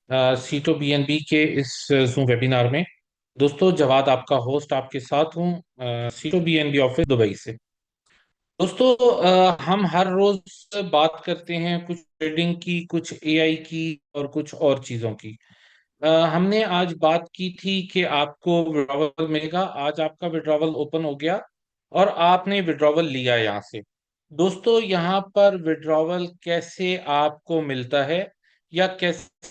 सीटो बीएनबी के इस जूम वेबिनार में। दोस्तों, जवाद आपका होस्ट आपके साथ हूँ, सीटो बीएनबी ऑफिस दुबई से। दोस्तों, हम हर रोज बात करते हैं कुछ ट्रेडिंग की, कुछ एआई की और कुछ और चीजों की। हमने आज बात की थी कि आपको विड्रॉवल मिलेगा। आज आपका विड्रॉवल ओपन हो गया और आपने विड्रॉवल लिया यहाँ से। दोस्तों, यहाँ पर विड्रॉवल कैसे आपको मिलता है या कैसे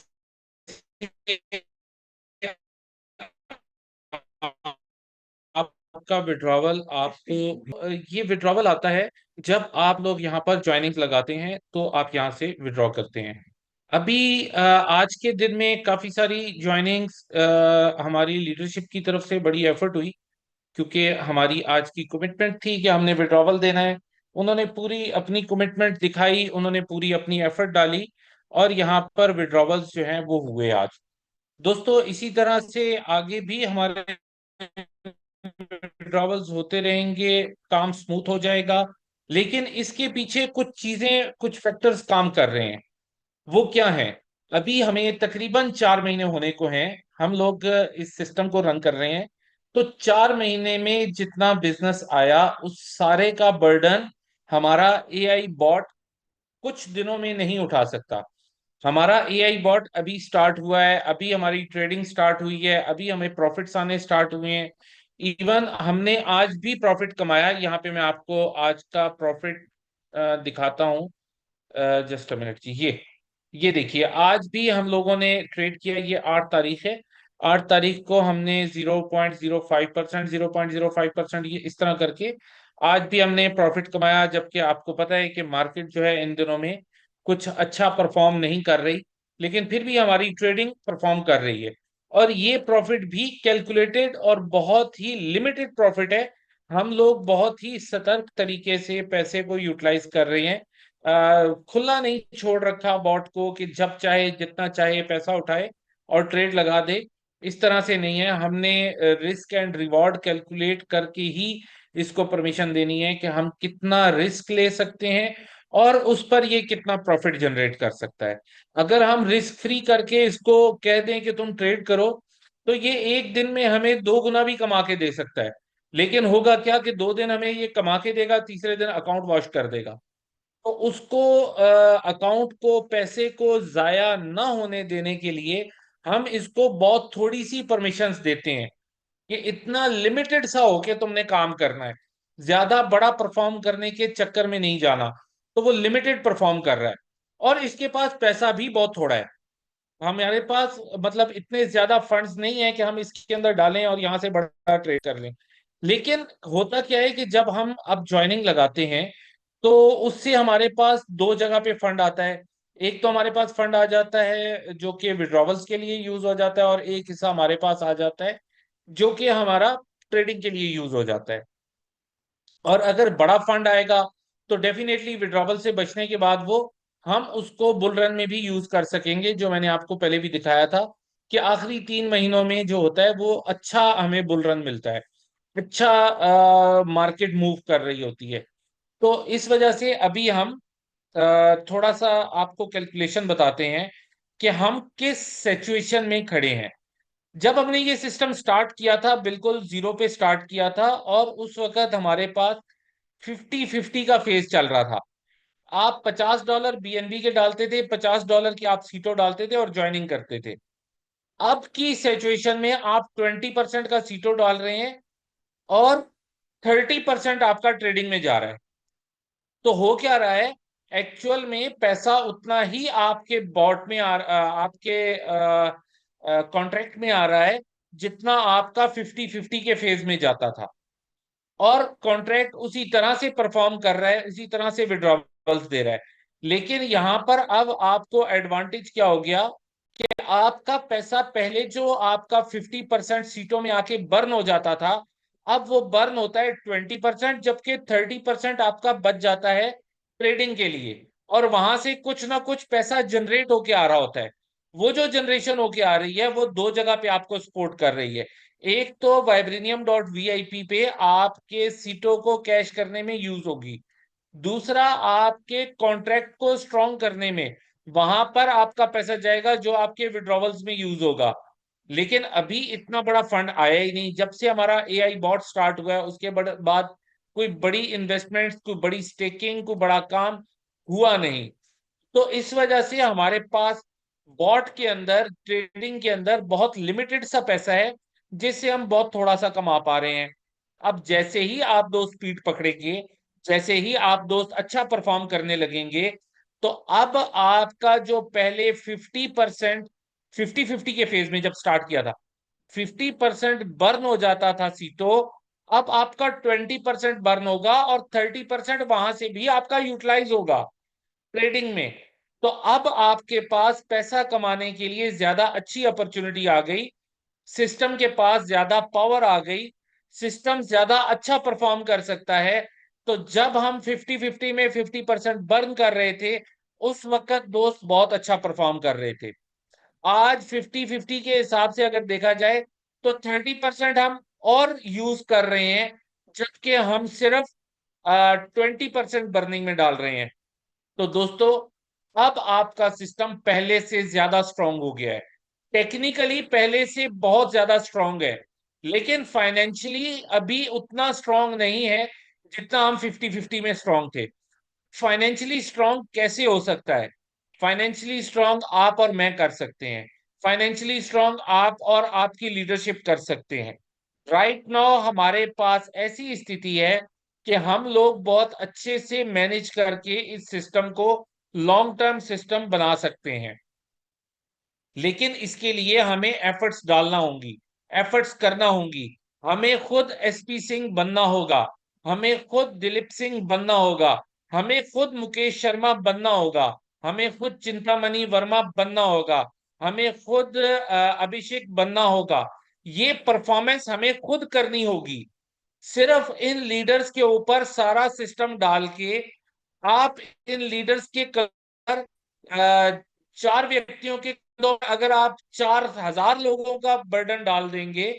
आपका विड्रॉवल आपको ये विड्रॉवल आता है जब आप लोग यहाँ पर ज्वाइनिंग लगाते हैं तो आप यहाँ से विड्रॉ करते हैं। अभी आज के दिन में काफी सारी ज्वाइनिंग्स हमारी लीडरशिप की तरफ से बड़ी एफर्ट हुई, क्योंकि हमारी आज की कमिटमेंट थी कि हमने विड्रॉवल देना है। उन्होंने पूरी अपनी कमिटमेंट दिखाई, उन्होंने पूरी अपनी एफर्ट डाली और यहाँ पर विड्रॉवल्स जो हैं वो हुए आज। दोस्तों, इसी तरह से आगे भी हमारे विड्रॉवल्स होते रहेंगे, काम स्मूथ हो जाएगा। लेकिन इसके पीछे कुछ चीजें, कुछ फैक्टर्स काम कर रहे हैं। वो क्या है? अभी हमें तकरीबन 4 महीने होने को हैं, हम लोग इस सिस्टम को रन कर रहे हैं। तो 4 महीने में जितना बिजनेस आया उस सारे का बर्डन हमारा एआई बॉट कुछ दिनों में नहीं उठा सकता। हमारा एआई बॉट अभी स्टार्ट हुआ है, अभी हमारी ट्रेडिंग स्टार्ट हुई है, अभी हमें प्रॉफिट्स आने स्टार्ट हुए हैं। इवन हमने आज भी प्रॉफिट कमाया। यहाँ पे मैं आपको आज का प्रॉफिट दिखाता हूँ। जस्ट अ मिनट जी, ये देखिए, आज भी हम लोगों ने ट्रेड किया। ये 8 तारीख है। 8 तारीख को हमने 0.05%, 0.05%, ये इस तरह करके आज भी हमने प्रॉफिट कमाया। जबकि आपको पता है कि मार्केट जो है इन दिनों में कुछ अच्छा परफॉर्म नहीं कर रही, लेकिन फिर भी हमारी ट्रेडिंग परफॉर्म कर रही है। और ये प्रॉफिट भी कैलकुलेटेड और बहुत ही लिमिटेड प्रॉफिट है। हम लोग बहुत ही सतर्क तरीके से पैसे को यूटिलाइज कर रहे हैं। खुला नहीं छोड़ रखा बॉट को कि जब चाहे जितना चाहे पैसा उठाए और ट्रेड लगा दे। इस तरह से नहीं है। हमने रिस्क एंड रिवॉर्ड कैलकुलेट करके ही इसको परमिशन देनी है कि हम कितना रिस्क ले सकते हैं और उस पर ये कितना प्रॉफिट जनरेट कर सकता है। अगर हम रिस्क फ्री करके इसको कह दें कि तुम ट्रेड करो, तो ये एक दिन में हमें 2 गुना भी कमा के दे सकता है। लेकिन होगा क्या कि 2 दिन हमें ये कमा के देगा, तीसरे दिन अकाउंट वॉश कर देगा। तो उसको, अकाउंट को, पैसे को जाया ना होने देने के लिए हम इसको बहुत थोड़ी सी परमिशंस देते हैं कि इतना लिमिटेड सा हो के तुमने काम करना है। ज्यादा बड़ा परफॉर्म करने के चक्कर में नहीं जाना। तो वो लिमिटेड परफॉर्म कर रहा है और इसके पास पैसा भी बहुत थोड़ा है। हमारे पास मतलब इतने ज्यादा फंड्स नहीं है कि हम इसके अंदर डालें और यहां से बड़ा ट्रेड कर लें। लेकिन होता क्या है कि जब हम अब ज्वाइनिंग लगाते हैं तो उससे हमारे पास दो जगह पे फंड आता है। एक तो हमारे पास फंड आ जाता है जो कि विड्रॉवल्स के लिए यूज हो जाता है, और एक हिस्सा हमारे पास आ जाता है जो कि हमारा ट्रेडिंग के लिए यूज हो जाता है। और अगर बड़ा फंड आएगा तो डेफिनेटली विड्रॉवल से बचने के बाद वो हम उसको बुल रन में भी यूज कर सकेंगे, जो मैंने आपको पहले भी दिखाया था कि आखिरी 3 महीनों में जो होता है वो अच्छा हमें बुल रन मिलता है। अच्छा, मार्केट मूव कर रही होती है। तो इस वजह से अभी हम थोड़ा सा आपको कैलकुलेशन बताते हैं कि हम किस सिचुएशन में खड़े हैं। जब हमने ये सिस्टम स्टार्ट किया था, बिल्कुल जीरो पे स्टार्ट किया था, और उस वक्त हमारे पास 50-50 का फेज चल रहा था। आप $50 बीएनबी के डालते थे, $50 की आप सीटो डालते थे और ज्वाइनिंग करते थे। अब की सिचुएशन में आप 20% का सीटो डाल रहे हैं और 30% आपका ट्रेडिंग में जा रहा है। तो हो क्या रहा है? एक्चुअल में पैसा उतना ही आपके बॉट में आपके कॉन्ट्रैक्ट में आ रहा है जितना आपका 50-50 के फेज में जाता था। और कॉन्ट्रैक्ट उसी तरह से परफॉर्म कर रहा है, इसी तरह से विड्रॉवल्स दे रहा है। लेकिन यहां पर अब आपको एडवांटेज क्या हो गया कि आपका पैसा पहले जो आपका 50% सीटों में आके बर्न हो जाता था, अब वो बर्न होता है 20%, जबकि 30% आपका बच जाता है ट्रेडिंग के लिए। और वहां से कुछ ना कुछ पैसा जनरेट होके आ रहा होता है। वो जो जनरेशन होके आ रही है वो दो जगह पे आपको सपोर्ट कर रही है। एक तो vibranium.vip पे आपके सीटों को कैश करने में यूज होगी। दूसरा, आपके कॉन्ट्रैक्ट को स्ट्रॉन्ग करने में वहां पर आपका पैसा जाएगा जो आपके विड्रॉवल्स में यूज होगा। लेकिन अभी इतना बड़ा फंड आया ही नहीं। जब से हमारा एआई बॉट स्टार्ट हुआ है उसके बाद कोई बड़ी इन्वेस्टमेंट, कोई बड़ी स्टेकिंग, कोई बड़ा काम हुआ नहीं। तो इस वजह से हमारे पास बॉट के अंदर, ट्रेडिंग के अंदर बहुत लिमिटेड सा पैसा है, जिससे हम बहुत थोड़ा सा कमा पा रहे हैं। अब जैसे ही आप दोस्त स्पीड पकड़ेंगे, जैसे ही आप दोस्त अच्छा परफॉर्म करने लगेंगे, तो अब आपका जो पहले 50%, 50-50 के फेज में जब स्टार्ट किया था 50% बर्न हो जाता था सीटो, अब आपका 20% बर्न होगा और 30% वहां से भी आपका यूटिलाइज होगा ट्रेडिंग में। तो अब आपके पास पैसा कमाने के लिए ज्यादा अच्छी अपॉर्चुनिटी आ गई, सिस्टम के पास ज्यादा पावर आ गई, सिस्टम ज्यादा अच्छा परफॉर्म कर सकता है। तो जब हम 50-50 में 50% बर्न कर रहे थे, उस वक्त दोस्त बहुत अच्छा परफॉर्म कर रहे थे। आज 50-50 के हिसाब से अगर देखा जाए तो 30% हम और यूज कर रहे हैं, जबकि हम सिर्फ 20% बर्निंग में डाल रहे हैं। तो दोस्तों, अब आपका सिस्टम पहले से ज्यादा स्ट्रांग हो गया है, टेक्निकली पहले से बहुत ज्यादा स्ट्रांग है, लेकिन फाइनेंशियली अभी उतना स्ट्रांग नहीं है जितना हम 50-50 में स्ट्रांग थे। फाइनेंशियली स्ट्रांग कैसे हो सकता है? फाइनेंशियली स्ट्रांग आप और मैं कर सकते हैं। फाइनेंशियली स्ट्रांग आप और आपकी लीडरशिप कर सकते हैं। राइट नाउ हमारे पास ऐसी स्थिति है कि हम लोग बहुत अच्छे से मैनेज करके इस सिस्टम को लॉन्ग टर्म सिस्टम बना सकते हैं। लेकिन इसके लिए हमें एफर्ट्स डालना होंगी, एफर्ट्स करना होंगी। हमें खुद एसपी सिंह बनना होगा, हमें खुद दिलीप सिंह बनना होगा, हमें खुद मुकेश शर्मा बनना होगा, हमें खुद चिंतामणि वर्मा बनना होगा, हमें खुद अभिषेक बनना होगा। ये परफॉर्मेंस हमें खुद करनी होगी। सिर्फ इन लीडर्स के ऊपर सारा सिस्टम डाल के आप इन लीडर्स के कर चार व्यक्तियों के कंधों पर अगर आप 4,000 लोगों का बर्डन डाल देंगे,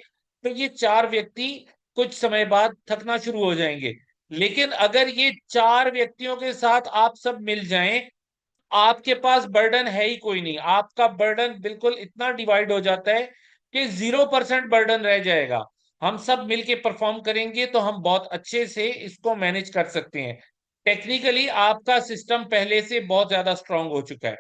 तो ये चार व्यक्ति कुछ समय बाद थकना शुरू हो जाएंगे। लेकिन अगर ये चार व्यक्तियों के साथ आप सब मिल जाएं, आपके पास बर्डन है ही कोई नहीं। आपका बर्डन बिल्कुल इतना डिवाइड हो जाता है कि 0% बर्डन रह जाएगा। हम सब मिलके परफॉर्म करेंगे तो हम बहुत अच्छे से इसको मैनेज कर सकते हैं। टेक्निकली आपका सिस्टम पहले से बहुत ज्यादा स्ट्रांग हो चुका है।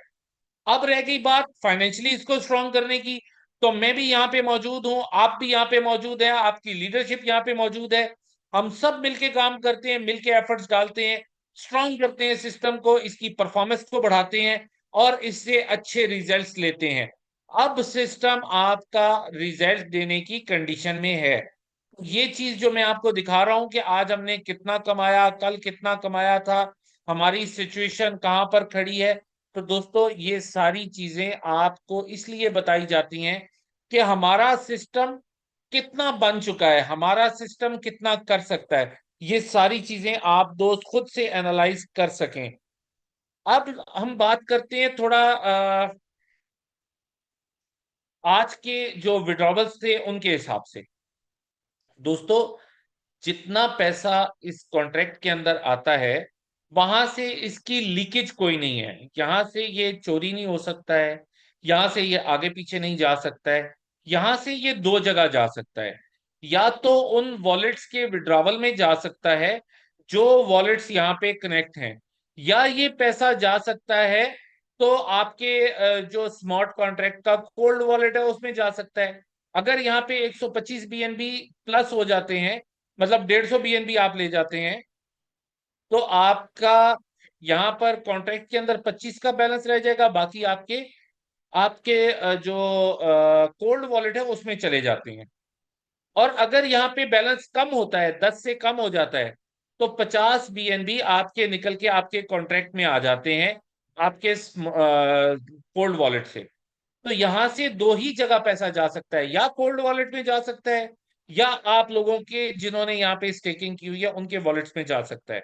अब रह गई बात फाइनेंशियली इसको स्ट्रांग करने की, तो मैं भी यहाँ पे मौजूद हूँ, आप भी यहाँ पे मौजूद है, आपकी लीडरशिप यहाँ पे मौजूद है। हम सब मिलके काम करते हैं, मिलके एफर्ट्स डालते हैं, स्ट्रांग करते हैं सिस्टम को, इसकी परफॉर्मेंस को बढ़ाते हैं और इससे अच्छे रिजल्ट्स लेते हैं। अब सिस्टम आपका रिजल्ट देने की कंडीशन में है। ये चीज जो मैं आपको दिखा रहा हूं कि आज हमने कितना कमाया, कल कितना कमाया था, हमारी सिचुएशन कहां पर खड़ी है, तो दोस्तों ये सारी चीजें आपको इसलिए बताई जाती हैं कि हमारा सिस्टम कितना बन चुका है, हमारा सिस्टम कितना कर सकता है। ये सारी चीजें आप दोस्त खुद से एनालाइज कर सकें। अब हम बात करते हैं थोड़ा आज के जो विड्रॉवल्स थे उनके हिसाब से। दोस्तों, जितना पैसा इस कॉन्ट्रैक्ट के अंदर आता है, वहां से इसकी लीकेज कोई नहीं है। यहां से ये चोरी नहीं हो सकता है, यहां से ये आगे पीछे नहीं जा सकता है। यहां से ये दो जगह जा सकता है। या तो उन वॉलेट्स के विड्रॉवल में जा सकता है जो वॉलेट्स यहाँ पे कनेक्ट हैं, या ये पैसा जा सकता है तो आपके जो स्मार्ट कॉन्ट्रैक्ट का कोल्ड वॉलेट है उसमें जा सकता है। अगर यहाँ पे 125 बीएनबी प्लस हो जाते हैं, मतलब 150 बीएनबी आप ले जाते हैं, तो आपका यहाँ पर कॉन्ट्रैक्ट के अंदर 25 का बैलेंस रह जाएगा, बाकी आपके आपके जो कोल्ड वॉलेट है उसमें चले जाते हैं। और अगर यहाँ पे बैलेंस कम होता है, 10 से कम हो जाता है, तो 50 बीएनबी आपके निकल के आपके कॉन्ट्रैक्ट में आ जाते हैं, आपके कोल्ड वॉलेट से। तो यहां से दो ही जगह पैसा जा सकता है, या कोल्ड वॉलेट में जा सकता है, या आप लोगों के जिन्होंने यहाँ पे स्टेकिंग की हुई है उनके वॉलेट्स में जा सकता है।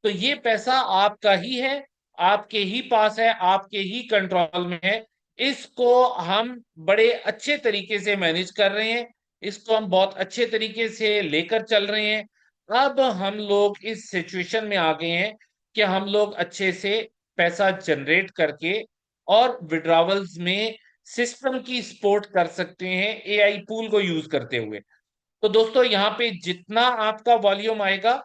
तो ये पैसा आपका ही है, आपके ही पास है, आपके ही कंट्रोल में है। इसको हम बड़े अच्छे तरीके से मैनेज कर रहे हैं, इसको हम बहुत अच्छे तरीके से लेकर चल रहे हैं। अब हम लोग इस सिचुएशन में आ गए हैं कि हम लोग अच्छे से पैसा जनरेट करके और विड्रॉवल्स में सिस्टम की सपोर्ट कर सकते हैं एआई पूल को यूज करते हुए। तो दोस्तों यहाँ पे जितना आपका वॉल्यूम आएगा,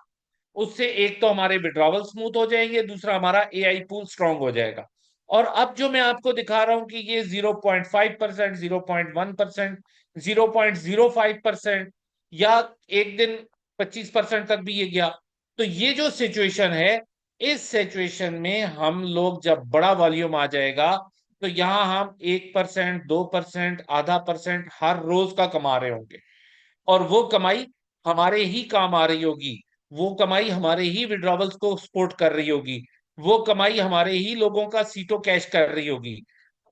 उससे एक तो हमारे विड्रॉवल स्मूथ हो जाएंगे, दूसरा हमारा एआई पूल स्ट्रांग हो जाएगा। और अब जो मैं आपको दिखा रहा हूं कि ये 0.5%, 0.1%, 0.05% या एक दिन 25% तक भी ये गया। तो ये जो सिचुएशन है, इस सिचुएशन में हम लोग जब बड़ा वॉल्यूम आ जाएगा, तो यहां हम 1%, 2%, आधा परसेंट हर रोज का कमा रहे होंगे। और वो कमाई हमारे ही काम आ रही होगी, वो कमाई हमारे ही विड्रॉवल्स को सपोर्ट कर रही होगी, वो कमाई हमारे ही लोगों का सीटो कैश कर रही होगी।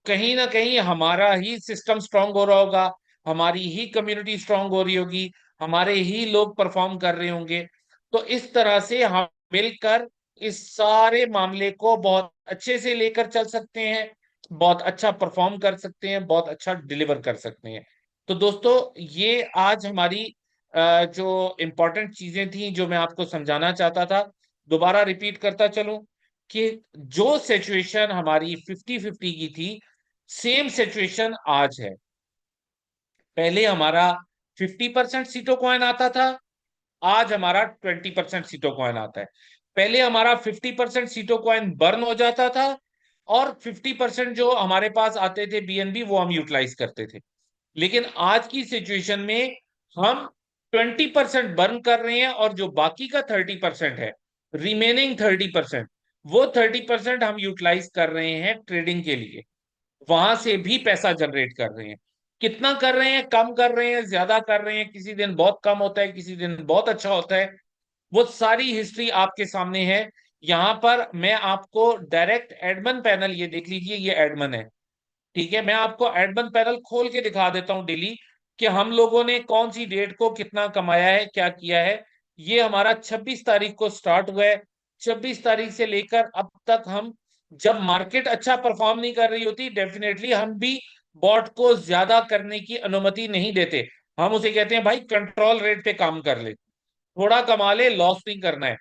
कहीं ना कहीं हमारा ही सिस्टम स्ट्रांग हो रहा होगा, हमारी ही कम्युनिटी स्ट्रांग हो रही होगी, हमारे ही लोग परफॉर्म कर रहे होंगे। तो इस तरह से हम मिलकर इस सारे मामले को बहुत अच्छे से लेकर चल सकते हैं, बहुत अच्छा परफॉर्म कर सकते हैं, बहुत अच्छा डिलीवर कर सकते हैं। तो दोस्तों, ये आज हमारी जो इम्पोर्टेंट चीजें थी जो मैं आपको समझाना चाहता था, दोबारा रिपीट करता चलूं कि जो सिचुएशन हमारी 50-50 की थी, सेम सिचुएशन आज है। पहले हमारा 50% सीटों कॉइन आता था, आज हमारा 20% सीटों कॉइन आता है। पहले हमारा 50% सीटों कॉइन बर्न हो जाता था, और 50% जो हमारे पास आते थे बीएनबी, वो हम यूटिलाइज करते थे। लेकिन आज की सिचुएशन में हम 20% बर्न कर रहे हैं, और जो बाकी का 30% है, रिमेनिंग 30%, वो 30% हम यूटिलाइज कर रहे हैं ट्रेडिंग के लिए। वहां से भी पैसा जनरेट कर रहे हैं। कितना कर रहे हैं, कम कर रहे हैं, ज्यादा कर रहे हैं, किसी दिन बहुत कम होता है, किसी दिन बहुत अच्छा होता है, वो सारी हिस्ट्री आपके सामने है। यहां पर मैं आपको डायरेक्ट एडमन पैनल, ये देख लीजिए, ये एडमन है। ठीक है, मैं आपको एडमन पैनल खोल के दिखा देता हूं डेली कि हम लोगों ने कौन सी डेट को कितना कमाया है, क्या किया है। ये हमारा 26 तारीख को स्टार्ट हुआ है। 26 तारीख से लेकर अब तक हम, जब मार्केट अच्छा परफॉर्म नहीं कर रही होती, डेफिनेटली हम भी बॉट को ज्यादा करने की अनुमति नहीं देते। हम उसे कहते हैं भाई कंट्रोल रेट पे काम कर ले, थोड़ा कमा ले, लॉस नहीं करना है।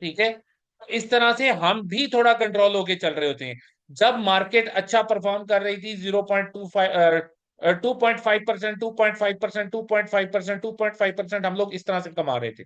ठीक है, इस तरह से हम भी थोड़ा कंट्रोल होके चल रहे होते हैं। जब मार्केट अच्छा परफॉर्म कर रही थी, 2.5%, 2.5%, 2.5%, 2.5%, हम लोग इस तरह से कमा रहे थे।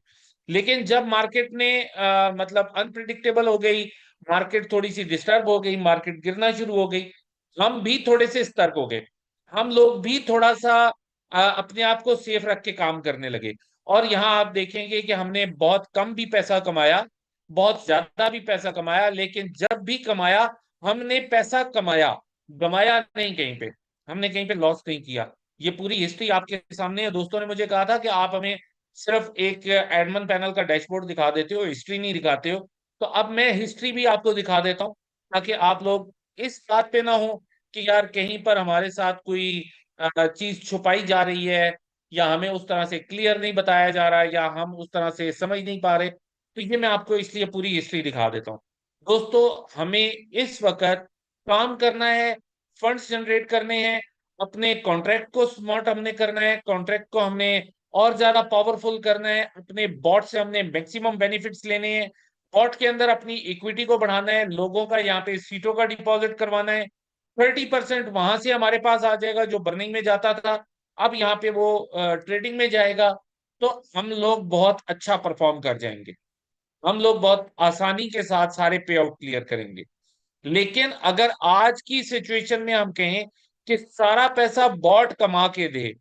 लेकिन जब मार्केट ने मतलब अनप्रिडिक्टेबल हो गई, मार्केट थोड़ी सी डिस्टर्ब हो गई, मार्केट गिरना शुरू हो गई, हम भी थोड़े से सतर्क हो गए। हम लोग भी थोड़ा सा अपने आप को सेफ रख के काम करने लगे। और यहाँ आप देखेंगे कि हमने बहुत कम भी पैसा कमाया, बहुत ज्यादा भी पैसा कमाया, लेकिन जब भी कमाया, हमने पैसा कमाया, गमाया नहीं कहीं पे, हमने कहीं पे लॉस नहीं किया। ये पूरी हिस्ट्री आपके सामने है। दोस्तों ने मुझे कहा था कि आप हमें सिर्फ एक एडमन पैनल का डैशबोर्ड दिखा देते हो, हिस्ट्री नहीं दिखाते हो। तो अब मैं हिस्ट्री भी आपको दिखा देता हूँ, ताकि आप लोग इस बात पे ना हो कि यार कहीं पर हमारे साथ कोई चीज छुपाई जा रही है, या हमें उस तरह से क्लियर नहीं बताया जा रहा है, या हम उस तरह से समझ नहीं पा रहे। तो ये मैं आपको इसलिए पूरी हिस्ट्री दिखा देता हूँ। दोस्तों, हमें इस वक्त काम करना है, फंड्स जनरेट करने हैं, अपने कॉन्ट्रैक्ट को स्मार्ट हमने करना है, कॉन्ट्रैक्ट को हमने और ज्यादा पावरफुल करना है, अपने बॉट से हमने मैक्सिमम बेनिफिट्स लेने हैं, बॉट के अंदर अपनी इक्विटी को बढ़ाना है, लोगों का यहाँ पे सीटों का डिपॉजिट करवाना है। 30% वहां से हमारे पास आ जाएगा जो बर्निंग में जाता था, अब यहाँ पे वो ट्रेडिंग में जाएगा। तो हम लोग बहुत अच्छा परफॉर्म कर जाएंगे, हम लोग बहुत आसानी के साथ सारे पे आउट क्लियर करेंगे। लेकिन अगर आज की सिचुएशन में हम कहें कि सारा पैसा बॉट कमा के दे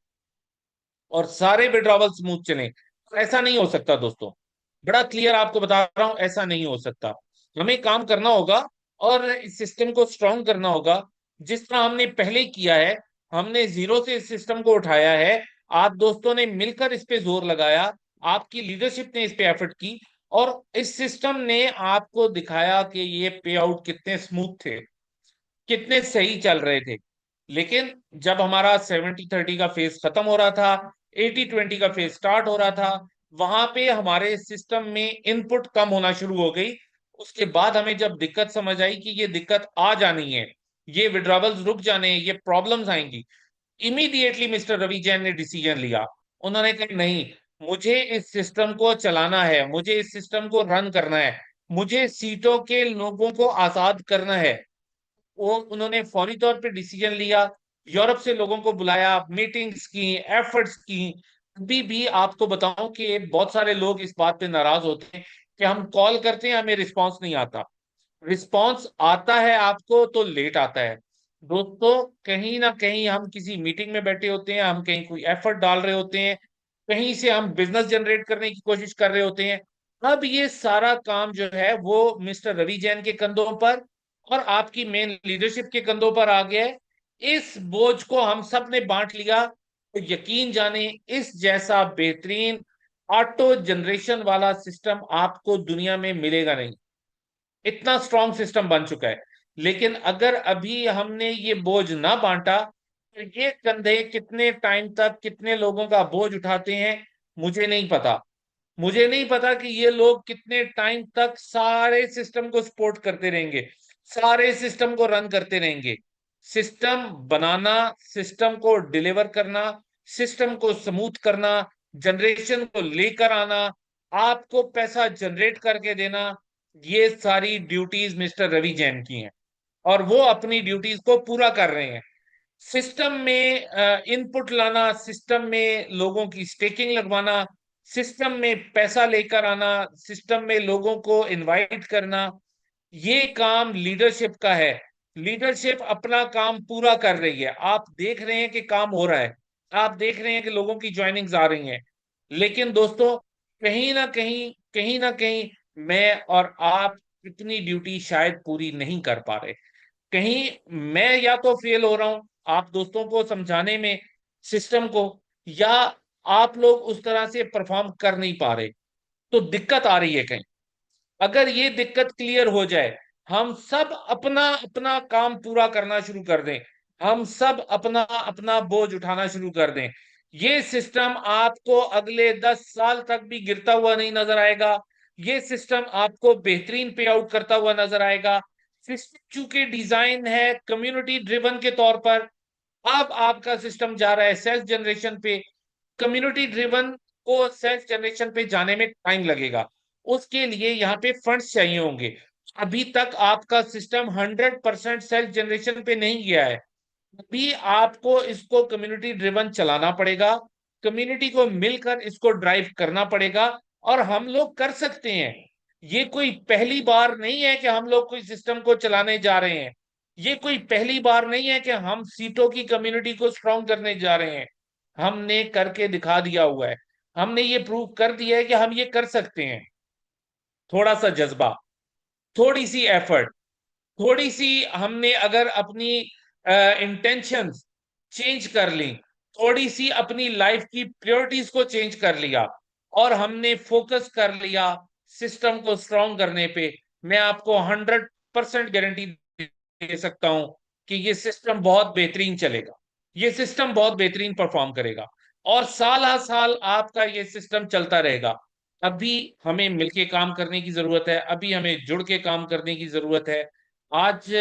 और सारे विड्रॉवल स्मूथ चले, तो ऐसा नहीं हो सकता दोस्तों। बड़ा क्लियर आपको बता रहा हूं, ऐसा नहीं हो सकता। हमें काम करना होगा, और इस सिस्टम को स्ट्रांग करना होगा, जिस तरह हमने पहले किया है। हमने जीरो से इस सिस्टम को उठाया है, आप दोस्तों ने मिलकर इस पे जोर लगाया, आपकी लीडरशिप ने इस पे एफर्ट की, और इस सिस्टम ने आपको दिखाया कि ये पे आउट कितने स्मूथ थे, कितने सही चल रहे थे। लेकिन जब हमारा 70-30 का फेज खत्म हो रहा था, 80-20 का फेज स्टार्ट हो रहा था, वहां पे हमारे सिस्टम में इनपुट कम होना शुरू हो गई। उसके बाद हमें जब दिक्कत समझ आई कि ये दिक्कत आ जानी है, ये विड्रॉवल्स रुक जाने हैं, ये प्रॉब्लम्स आएंगी, इमीडिएटली मिस्टर रवि जैन ने डिसीजन लिया। उन्होंने कहा नहीं, मुझे इस सिस्टम को चलाना है, मुझे इस सिस्टम को रन करना है, मुझे सीटों के लोगों को आजाद करना है। वो उन्होंने फौरी तौर पे डिसीजन लिया, यूरोप से लोगों को बुलाया, मीटिंग्स की, एफर्ट्स की। अभी भी आपको बताऊं कि बहुत सारे लोग इस बात पे नाराज होते हैं कि हम कॉल करते हैं, हमें रिस्पांस नहीं आता। रिस्पांस आता है आपको तो लेट आता है। दोस्तों, कहीं ना कहीं हम किसी मीटिंग में बैठे होते हैं, हम कहीं कोई एफर्ट डाल रहे होते हैं, कहीं से हम बिजनेस जनरेट करने की कोशिश कर रहे होते हैं। अब ये सारा काम जो है वो मिस्टर रवि जैन के कंधों पर और आपकी मेन लीडरशिप के कंधों पर आ गया है। इस बोझ को हम सब ने बांट लिया तो यकीन जाने, इस जैसा बेहतरीन ऑटो जनरेशन वाला सिस्टम आपको दुनिया में मिलेगा नहीं। इतना स्ट्रांग सिस्टम बन चुका है। लेकिन अगर अभी हमने ये बोझ ना बांटा तो ये कंधे कितने टाइम तक कितने लोगों का बोझ उठाते हैं, मुझे नहीं पता। मुझे नहीं पता कि ये लोग कितने टाइम तक सारे सिस्टम को सपोर्ट करते रहेंगे, सारे सिस्टम को रन करते रहेंगे। सिस्टम बनाना, सिस्टम को डिलीवर करना, सिस्टम को स्मूथ करना, जनरेशन को लेकर आना, आपको पैसा जनरेट करके देना, ये सारी ड्यूटीज मिस्टर रवि जैन की हैं। और वो अपनी ड्यूटीज को पूरा कर रहे हैं। सिस्टम में इनपुट लाना, सिस्टम में लोगों की स्टेकिंग लगवाना, सिस्टम में पैसा लेकर आना, सिस्टम में लोगों को इनवाइट करना, ये काम लीडरशिप का है। लीडरशिप अपना काम पूरा कर रही है, आप देख रहे हैं कि काम हो रहा है, आप देख रहे हैं कि लोगों की ज्वाइनिंग्स आ रही हैं। लेकिन दोस्तों, कहीं ना कहीं मैं और आप इतनी ड्यूटी शायद पूरी नहीं कर पा रहे। कहीं मैं या तो फेल हो रहा हूं आप दोस्तों को समझाने में, सिस्टम को, या आप लोग उस तरह से परफॉर्म कर नहीं पा रहे। तो दिक्कत आ रही है कहीं। अगर ये दिक्कत क्लियर हो जाए, हम सब अपना अपना काम पूरा करना शुरू कर दें, हम सब अपना अपना बोझ उठाना शुरू कर दें, ये सिस्टम आपको अगले 10 साल तक भी गिरता हुआ नहीं नजर आएगा। ये सिस्टम आपको बेहतरीन पे आउट करता हुआ नजर आएगा। सिस्टम चूंकि डिजाइन है कम्युनिटी ड्रिवन के तौर पर, अब आपका सिस्टम जा रहा है सेल्फ जनरेशन पे। कम्युनिटी ड्रिवन को सेल्फ जनरेशन पे जाने में टाइम लगेगा, उसके लिए यहाँ पे फंड्स चाहिए होंगे। अभी तक आपका सिस्टम 100% सेल्फ जनरेशन पे नहीं गया है। अभी आपको इसको कम्युनिटी ड्रिवन चलाना पड़ेगा, कम्युनिटी को मिलकर इसको ड्राइव करना पड़ेगा। और हम लोग कर सकते हैं। ये कोई पहली बार नहीं है कि हम लोग कोई सिस्टम को चलाने जा रहे हैं। ये कोई पहली बार नहीं है कि हम सीटों की कम्युनिटी को स्ट्रांग करने जा रहे हैं। हमने करके दिखा दिया हुआ है। हमने ये प्रूव कर दिया है कि हम ये कर सकते हैं। थोड़ा सा जज्बा, थोड़ी सी एफर्ट, थोड़ी सी हमने अगर अपनी इंटेंशंस चेंज कर ली, थोड़ी सी अपनी लाइफ की प्रायोरिटीज को चेंज कर लिया, और हमने फोकस कर लिया सिस्टम को स्ट्रांग करने पे, मैं आपको 100% गारंटी दे सकता हूं कि ये सिस्टम बहुत बेहतरीन चलेगा। ये सिस्टम बहुत बेहतरीन परफॉर्म करेगा और साल हर साल आपका ये सिस्टम चलता रहेगा। अभी हमें मिलके काम करने की जरूरत है, अभी हमें जुड़ के काम करने की जरूरत है। आज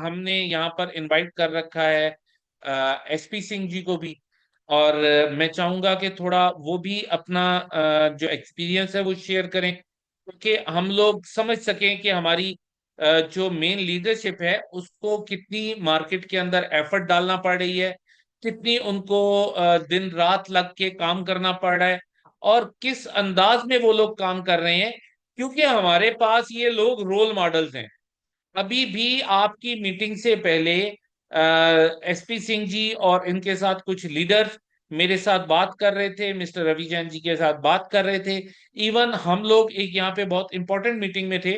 हमने यहाँ पर इनवाइट कर रखा है एसपी सिंह जी को भी। और मैं चाहूंगा कि थोड़ा वो भी अपना जो एक्सपीरियंस है वो शेयर करें, क्योंकि हम लोग समझ सकें कि हमारी जो मेन लीडरशिप है उसको कितनी मार्केट के अंदर एफर्ट डालना पड़ रही है, कितनी उनको दिन रात लग के काम करना पड़ रहा है, और किस अंदाज में वो लोग काम कर रहे हैं। क्योंकि हमारे पास ये लोग रोल मॉडल्स हैं। अभी भी आपकी मीटिंग से पहले एसपी सिंह जी और इनके साथ कुछ लीडर्स मेरे साथ बात कर रहे थे, मिस्टर रवि जैन जी के साथ बात कर रहे थे। इवन हम लोग एक यहाँ पे बहुत इंपॉर्टेंट मीटिंग में थे,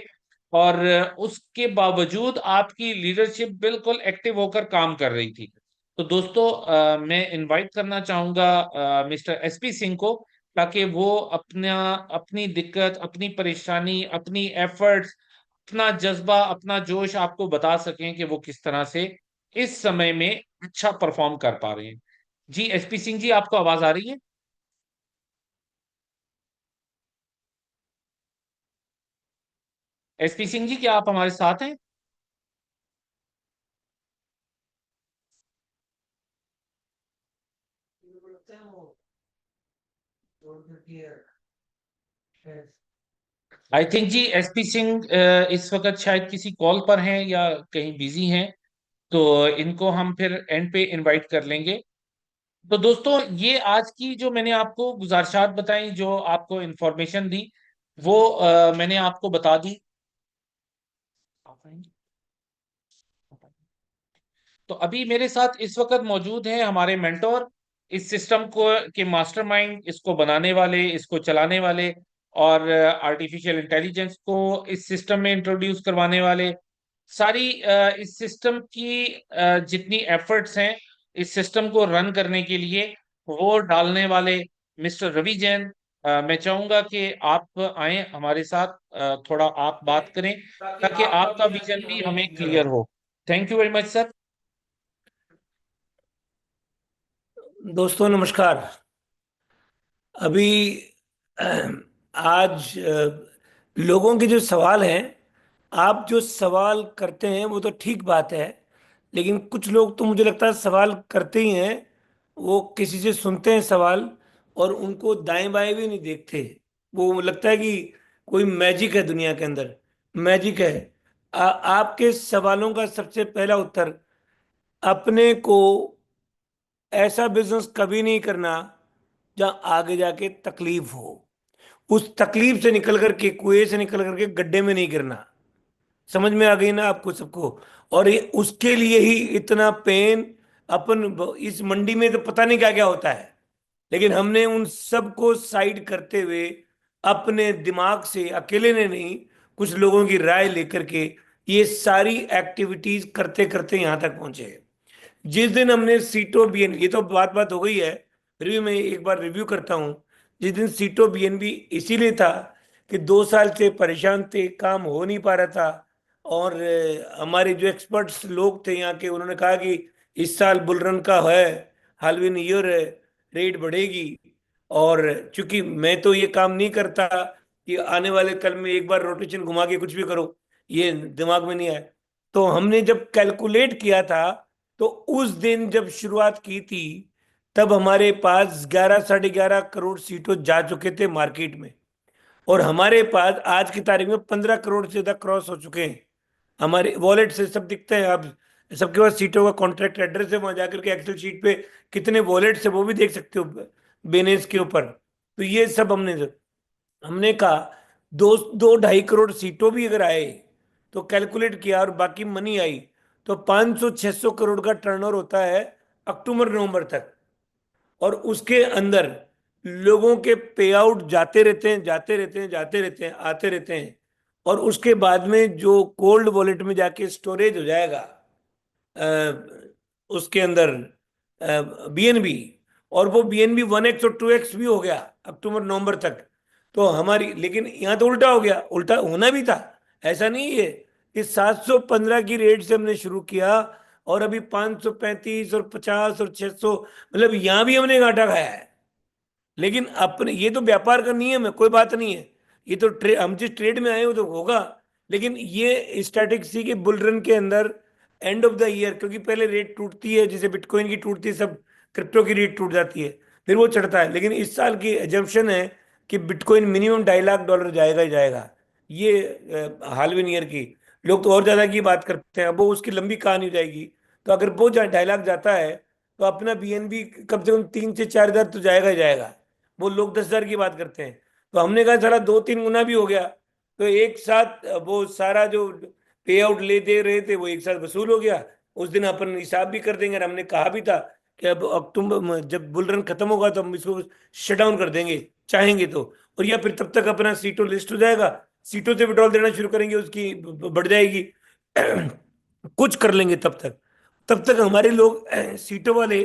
और उसके बावजूद आपकी लीडरशिप बिल्कुल एक्टिव होकर काम कर रही थी। तो दोस्तों, मैं इनवाइट करना चाहूंगा मिस्टर एसपी सिंह को, ताकि वो अपना अपनी दिक्कत, अपनी परेशानी, अपनी एफर्ट्स, अपना जज्बा, अपना जोश आपको बता सकें कि वो किस तरह से इस समय में अच्छा परफॉर्म कर पा रहे हैं। जी एसपी सिंह जी, आपको आवाज आ रही है? एसपी सिंह जी, क्या आप हमारे साथ हैं? आई थिंक जी एसपी सिंह इस वक्त शायद किसी कॉल पर हैं या कहीं बिजी हैं। तो इनको हम फिर एंड पे इनवाइट कर लेंगे। तो दोस्तों, ये आज की जो मैंने आपको गुजारिशात बताई, जो आपको इंफॉर्मेशन दी, वो मैंने आपको बता दी। तो अभी मेरे साथ इस वक्त मौजूद है हमारे मेंटोर, इस सिस्टम को के मास्टरमाइंड, इसको बनाने वाले, इसको चलाने वाले, और आर्टिफिशियल इंटेलिजेंस को इस सिस्टम में इंट्रोड्यूस करवाने वाले, सारी इस सिस्टम की जितनी एफर्ट्स हैं इस सिस्टम को रन करने के लिए, वो डालने वाले मिस्टर रवि जैन। मैं चाहूंगा कि आप आए हमारे साथ, थोड़ा आप बात करें ताकि ताकि आपका आपका विजन विजन भी भी हमें हमें क्लियर हो। क्लियर हो। Thank you very much sir. दोस्तों नमस्कार। अभी आज लोगों के जो सवाल हैं, आप जो सवाल करते हैं वो तो ठीक बात है, लेकिन कुछ लोग तो मुझे लगता है सवाल करते ही हैं, वो किसी से सुनते हैं सवाल और उनको दाएं बाएं भी नहीं देखते। वो लगता है कि कोई मैजिक है दुनिया के अंदर, मैजिक है। आपके सवालों का सबसे पहला उत्तर, अपने को ऐसा बिजनेस कभी नहीं करना जहां आगे जाके तकलीफ हो। उस तकलीफ से निकल करके, कुएं से निकल करके गड्ढे में नहीं गिरना। समझ में आ गई ना आपको सबको? और ये उसके लिए ही इतना पेन। इस मंडी में तो पता नहीं क्या क्या होता है, लेकिन हमने उन सबको साइड करते हुए अपने दिमाग से, अकेले ने नहीं, कुछ लोगों की राय लेकर के ये सारी एक्टिविटीज करते करते यहां तक पहुंचे। जिस दिन हमने सीटों बीएनबी, ये तो बात बात हो गई है, फिर भी मैं एक बार रिव्यू करता हूं। जिस दिन सीटों बीएनबी इसीलिए था कि 2 साल से परेशान थे, काम हो नहीं पा रहा था। और हमारे जो एक्सपर्ट्स लोग थे यहाँ के, उन्होंने कहा कि इस साल बुल रन का है, हाल्विन ईयर है, रेट बढ़ेगी। और चूंकि मैं तो ये काम नहीं करता कि आने वाले कल में एक बार रोटेशन घुमा के कुछ भी करो, ये दिमाग में नहीं आया। तो हमने जब कैलकुलेट किया था, तो उस दिन जब शुरुआत की थी, तब हमारे पास 11 साढ़े 11 करोड़ सीटों जा चुके थे मार्केट में। और हमारे पास आज की तारीख में 15 करोड़ से ज्यादा क्रॉस हो चुके हैं। हमारे वॉलेट से सब दिखते हैं। आप सबके पास सीटों का कॉन्ट्रैक्ट एड्रेस है, वहां जाकर के एक्सेल शीट पे कितने वॉलेट्स है वो भी देख सकते हो, बेनेस के ऊपर। तो ये सब हमने कहा, 2-2.5 करोड़ सीटों भी अगर आए, तो कैलकुलेट किया और बाकी मनी आई, तो 500-600 करोड़ का टर्नओवर होता है अक्टूबर नवंबर तक। और उसके अंदर लोगों के पे आउट जाते रहते हैं, जाते रहते हैं, जाते रहते हैं, आते रहते हैं। और उसके बाद में जो कोल्ड वॉलेट में जाके स्टोरेज हो जाएगा, उसके अंदर बीएनबी, और वो बीएनबी 1x और 2x भी हो गया अक्टूबर नवंबर तक। तो हमारी, लेकिन यहाँ तो उल्टा हो गया, उल्टा होना भी था। ऐसा नहीं है कि 715 की रेट से हमने शुरू किया और अभी 535 और 50 और 600, मतलब यहाँ भी हमने घाटा खाया है। लेकिन अपने, ये तो व्यापार का नियम है, कोई बात नहीं है। ये तो हम जिस ट्रेड में आए हो तो होगा। लेकिन ये स्टैटिक्सी के बुल रन के अंदर एंड ऑफ द ईयर, क्योंकि पहले रेट टूटती है, जैसे बिटकॉइन की टूटती है, सब क्रिप्टो की रेट टूट जाती है, फिर वो चढ़ता है। लेकिन इस साल की एजम्पशन है कि बिटकॉइन मिनिमम $2.5 लाख जाएगा ही जाएगा। ये हालविन ईयर की, लोग तो और ज्यादा की बात करते हैं, अब वो उसकी लंबी कहानी हो जाएगी। तो अगर वो 2.5 लाख जाता है, तो अपना बीएनबी कम से कम 3 से 4 हज़ार तो जाएगा ही जाएगा। वो लोग 10 हज़ार की बात करते हैं। तो हमने कहा सारा 2-3 गुना भी हो गया, तो एक साथ वो सारा जो पे आउट ले दे रहे थे वो एक साथ वसूल हो गया। उस दिन अपन हिसाब भी कर देंगे, और हमने कहा भी था कि अब अक्टूबर में जब बुल रन खत्म होगा तो हम इसको शट डाउन कर देंगे, चाहेंगे तो। और या फिर तब तक अपना सीटों लिस्ट हो जाएगा, सीटों से विड्रॉल देना शुरू करेंगे, उसकी बढ़ जाएगी। कुछ कर लेंगे तब तक। तब तक हमारे लोग सीटों वाले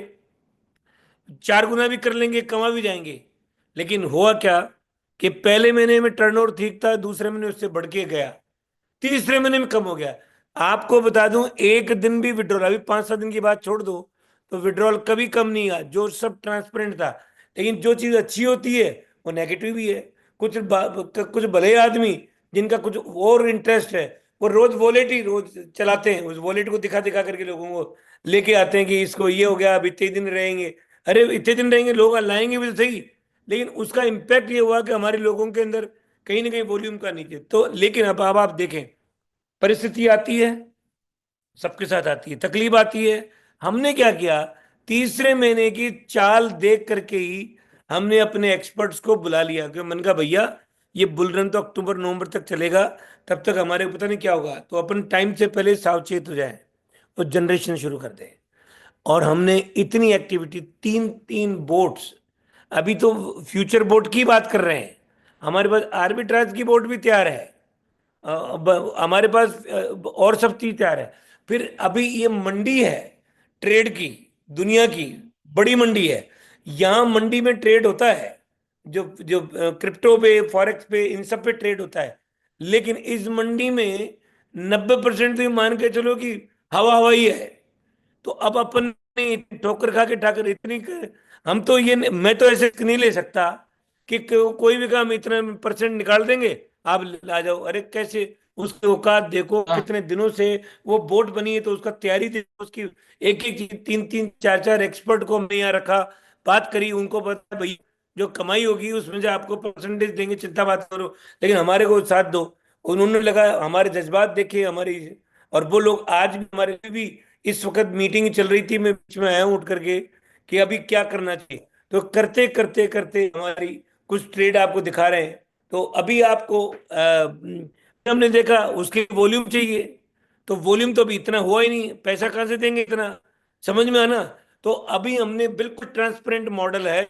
4 गुना भी कर लेंगे, कमा भी जाएंगे। लेकिन हुआ क्या कि पहले महीने में टर्नओवर ठीक था, दूसरे महीने उससे बढ़ के गया, तीसरे महीने में कम हो गया। आपको बता दूं, एक दिन भी विड्रॉल, अभी 5-7 दिन की बात छोड़ दो, तो विड्रॉल कभी कम नहीं हुआ, जो सब ट्रांसपेरेंट था। लेकिन जो चीज अच्छी होती है वो नेगेटिव भी है। कुछ भले आदमी जिनका कुछ और इंटरेस्ट है, वो रोज वॉलेट ही रोज चलाते हैं, उस वॉलेट को दिखा दिखा करके लोगों को लेके आते हैं कि इसको ये हो गया, अब इतने दिन रहेंगे। अरे इतने दिन रहेंगे, लोग लाएंगे भी तो सही। लेकिन उसका इम्पैक्ट ये हुआ कि हमारे लोगों के अंदर कहीं ना कहीं वॉल्यूम का नीचे। तो लेकिन अब आप देखें, परिस्थिति आती है, सबके साथ आती है, तकलीफ आती है। हमने क्या किया, तीसरे महीने की चाल देख करके ही हमने अपने एक्सपर्ट्स को बुला लिया, कि मन का भैया ये बुल रन तो अक्टूबर नवंबर तक चलेगा, तब तक हमारे को पता नहीं क्या होगा, तो अपन टाइम से पहले सावचेत हो जाए और जनरेशन शुरू कर दें। और हमने इतनी एक्टिविटी, तीन तीन बोट्स, अभी तो फ्यूचर बोट की बात कर रहे हैं, हमारे पास आर्बिट्राज की बोट भी तैयार है। हमारे पास और सब चीज तैयार है। फिर अभी ये मंडी है ट्रेड की, दुनिया की बड़ी मंडी है। यहाँ मंडी में ट्रेड होता है, जो जो क्रिप्टो पे, फॉरेक्स पे, इन सब पे ट्रेड होता है। लेकिन इस मंडी में 90% तो ये मान के चलो कि हवा हवा ही है। तो अब अपन ने ठोकर खा के ठाकर हम तो ये मैं तो ऐसे नहीं ले सकता कि कोई भी काम इतना परसेंट निकाल देंगे, आप ला जाओ। अरे कैसे, उसके औकात देखो, हाँ कितने दिनों से वो बोर्ड बनी है, तो उसका तैयारी देखो, उसकी एक एक चीज, तीन तीन चार चार एक्सपर्ट को हमने यहाँ रखा, बात करी, उनको पता है भाई जो कमाई होगी उसमें से आपको परसेंटेज देंगे, चिंता बात करो, लेकिन हमारे को साथ दो। उन्होंने लगा, हमारे जज्बात देखे हमारी, और वो लोग आज भी हमारे लिए भी, इस वक्त मीटिंग चल रही थी, मैं बीच में आया हूं उठ करके कि अभी क्या करना चाहिए। तो करते करते करते हमारी कुछ ट्रेड आपको दिखा रहे हैं। तो अभी आपको हमने देखा उसके वॉल्यूम चाहिए, तो वॉल्यूम तो अभी इतना हुआ ही नहीं, पैसा कहाँ से देंगे इतना, समझ में आना। तो अभी हमने बिल्कुल ट्रांसपेरेंट मॉडल है,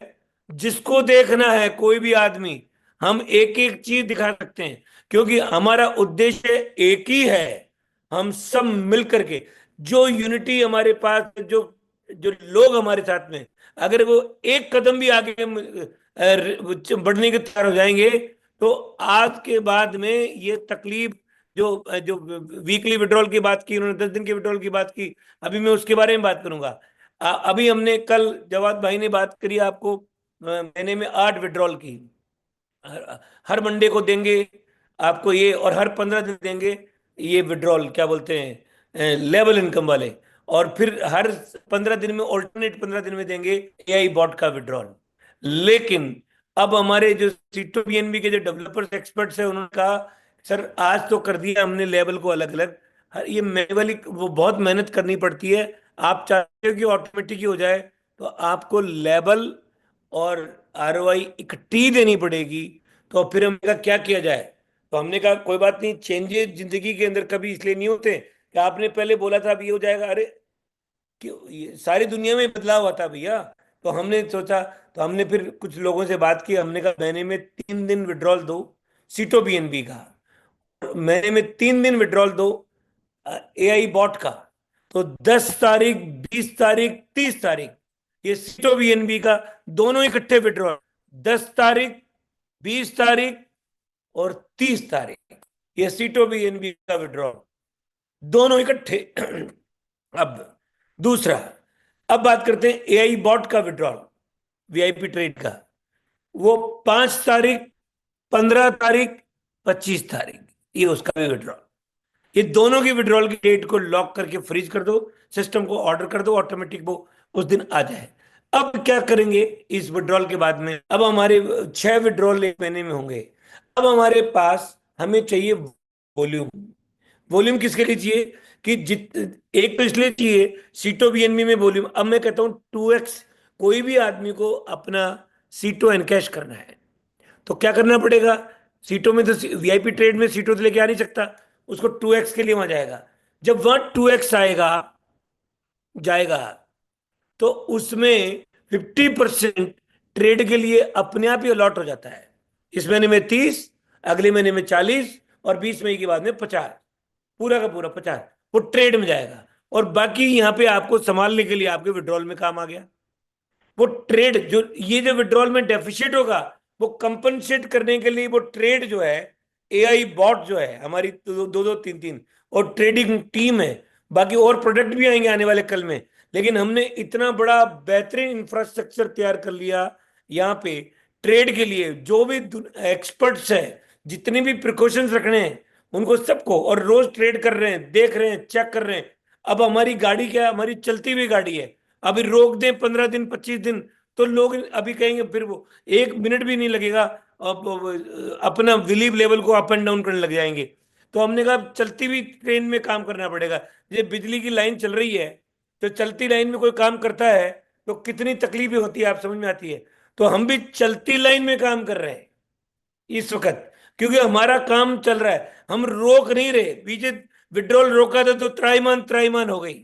जिसको देखना है कोई भी आदमी, हम एक एक चीज दिखा सकते हैं, क्योंकि हमारा उद्देश्य एक ही है। हम सब मिल करके, जो यूनिटी हमारे पास, जो जो लोग हमारे साथ में, अगर वो एक कदम भी आगे बढ़ने के तैयार हो जाएंगे, तो आज के बाद में ये तकलीफ, जो जो वीकली विड्रॉल की बात की उन्होंने, 10 दिन के विड्रॉल की बात की, अभी मैं उसके बारे में बात करूंगा। अभी हमने कल जवाद भाई ने बात करी आपको, महीने में 8 विड्रॉल की, हर मंडे को देंगे आपको ये, और हर 15 दिन देंगे ये विड्रॉल, क्या बोलते हैं, लेवल इनकम वाले। और फिर हर 15 दिन में, ऑल्टरनेट 15 दिन में देंगे एआई बॉट का विड्रॉल। लेकिन अब हमारे जो सीटो बीएनबी के जो डेवलपर्स एक्सपर्ट्स हैं, उन्होंने कहा सर आज तो कर दिया हमने लेवल को अलग अलग, ये मैनुअली वो बहुत मेहनत करनी पड़ती है, आप चाहते हो कि ऑटोमेटिक ही हो जाए, तो आपको लेवल और आरओआई इकट्ठी देनी पड़ेगी। तो फिर हमने कहा क्या किया जाए, तो हमने कहा कोई बात नहीं, चेंजेस जिंदगी के अंदर कभी इसलिए नहीं होते कि आपने पहले बोला था अब ये हो जाएगा, अरे क्यों, ये सारी दुनिया में बदलाव आता भैया। तो हमने सोचा, तो हमने फिर कुछ लोगों से बात की, हमने कहा महीने में 3 दिन विड्रॉल दो सीटो बीएनबी का, महीने में 3 दिन विड्रॉल दो एआई बॉट का। तो 10 तारीख, 20 तारीख, 30 तारीख, ये सीटो बीएनबी का दोनों इकट्ठे विड्रॉल, 10 तारीख, 20 तारीख और 30 तारीख, ये सीटो बीएनबी का विड्रॉल, दोनों इकट्ठे। अब दूसरा, अब बात करते हैं एआई बॉट का विड्रॉल, वीआईपी ट्रेड का। वो 5 तारीख, 15 तारीख, 25 तारीख, ये उसका भी विड्रॉल। ये दोनों की विड्रॉल की डेट को लॉक करके फ्रीज कर दो, सिस्टम को ऑर्डर कर दो, ऑटोमेटिक वो उस दिन आ जाए। अब क्या करेंगे इस विड्रॉल के बाद में, अब हमारे 6 विड्रॉल एक महीने में होंगे। अब हमारे पास, हमें चाहिए वॉल्यूम। वॉल्यूम किसके लिए चाहिए, कि जित एक तो इसलिए चाहिए सीटो बीएनबी में वॉल्यूम, अब मैं कहता हूं 2x, कोई भी आदमी को अपना सीटो एनकैश करना है, तो क्या करना पड़ेगा, सीटों में तो, वीआईपी ट्रेड में सीटों तो लेके आ नहीं सकता, उसको 2x के लिए वहां जाएगा। जब वहां 2x आएगा, जाएगा, तो उसमें 50% ट्रेड के लिए अपने आप ही अलॉट हो जाता है। इस महीने में 30, अगले महीने में 40, और 20 मई के बाद में 50, पूरा का पूरा 50 वो ट्रेड में जाएगा। और बाकी यहाँ पे आपको संभालने के लिए आपके विड्रॉल में काम आ गया। वो ट्रेड जो, ये जो विड्रॉल में डेफिशिट होगा, वो कंपनसेट करने के लिए वो ट्रेड जो है, एआई बॉट जो है हमारी, दो दो, दो तीन तीन और ट्रेडिंग टीम है, बाकी और प्रोडक्ट भी आएंगे आने वाले कल में। लेकिन हमने इतना बड़ा बेहतरीन इंफ्रास्ट्रक्चर तैयार कर लिया यहाँ पे ट्रेड के लिए, जो भी एक्सपर्ट्स है, जितने भी प्रिकॉशंस रखने हैं उनको सबको, और रोज ट्रेड कर रहे हैं, देख रहे हैं, चेक कर रहे हैं। अब हमारी गाड़ी क्या है, हमारी चलती हुई गाड़ी है, अभी रोक दें 15 दिन, 25 दिन, तो लोग अभी कहेंगे, फिर वो 1 मिनट भी नहीं लगेगा, अब अपना बिलीव लेवल को अप एंड डाउन करने लग जाएंगे। तो हमने कहा चलती हुई ट्रेन में काम करना पड़ेगा। ये बिजली की लाइन चल रही है, तो चलती लाइन में कोई काम करता है तो कितनी तकलीफें होती है, आप समझ में आती है। तो हम भी चलती लाइन में काम कर रहे हैं इस वक्त, क्योंकि हमारा काम चल रहा है, हम रोक नहीं रहे। पीछे विड्रॉल रोका था तो त्राईमान त्राईमान हो गई।